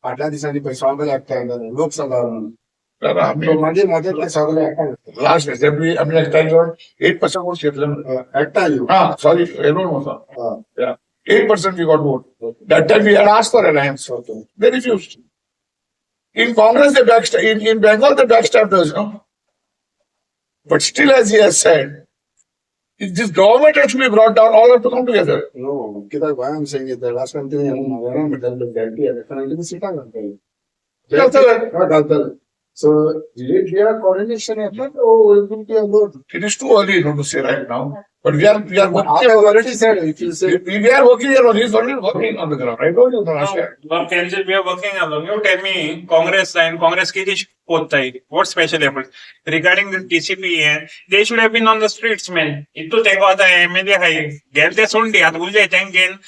फाटल्या दिसांनी पळय सगळे एकठांय जाले लोकसभा तर आम्ही मागीर मदत सगळे एकठांय लास्ट असेंब्ली आम्ही एकठांय जाऊन 8% वोट घेतले. एकठांय सॉरी एलोन होता. 8% we got vote. That time we had asked for alliance. They refused. In Congress, they backstabbed. In Bengal, they backstabbed us, no? But still, as he has said, if this government has to be brought down, all have to come together. No, because why I'm saying is that last time they definitely sit on. So, did we have coordination effort or will it be alone? It is too early to say right now. But we are I have already said, if you say, we are working here on. He's already working on the ground. I told you the last time. TMC, we are working along. You tell me, Congress and Congress ki hotai. What special efforts regarding the TCP? They should have been on the streets, man. Itto teko ata MLA hai. Gelte sundi at bulje tengen.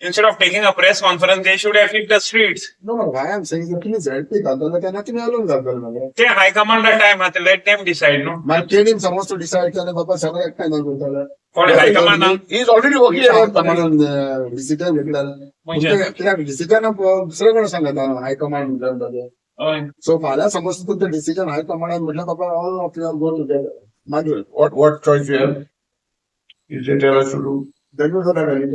Instead of taking a press conference, they should have hit the streets. no, why I'm saying is that please help me. Nothing alone. They high command at time at let them decide, no? My team supposed to decide that Papa Sabah ekta na For the high command, now, He is already working here on command decision decision of Sragana Sangha high command. So father supposed to put the decision high command and middle Papa all of you are go together. What choice we have? Is they tell us to do? That was what I read.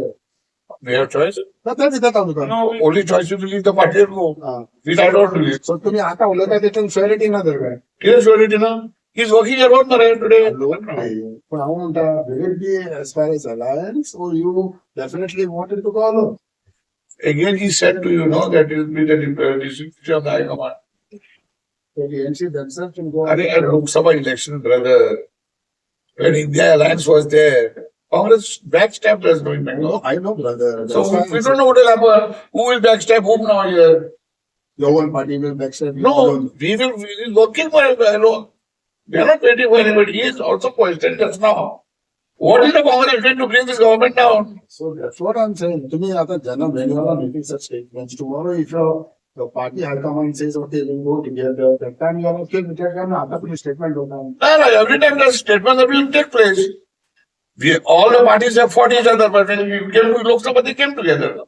We have choice. That's it. no, Only choice is to leave the party and go. We don't want to leave. So तुम्ही आता उलटा त्यातून surety ना दर काय He is already now. He is working here on today. पण I want will it be as far as alliance or you definitely wanted to follow? Again, he said to you, know, that it will be the decision of the High Command. So the NC themselves can go. I think at Lok Sabha election, brother, when India Alliance was there, Congress backstabbed us going back. No, I know, brother. So we don't know what will happen. Who will backstab whom now here? Your one party will backstab. No, we will be working for it alone. We are not waiting for anybody. He is also questioned just now. What is the Congress doing to bring this government down? So that's what I'm saying. To me, after Jana, when you are making such statements, tomorrow if your party high command says, okay, we'll go together, that time you are okay with that, then after the statement will come. No, every time there's statement that will take place. All the parties have fought each other, but when we came to Lok Sabha, they came together.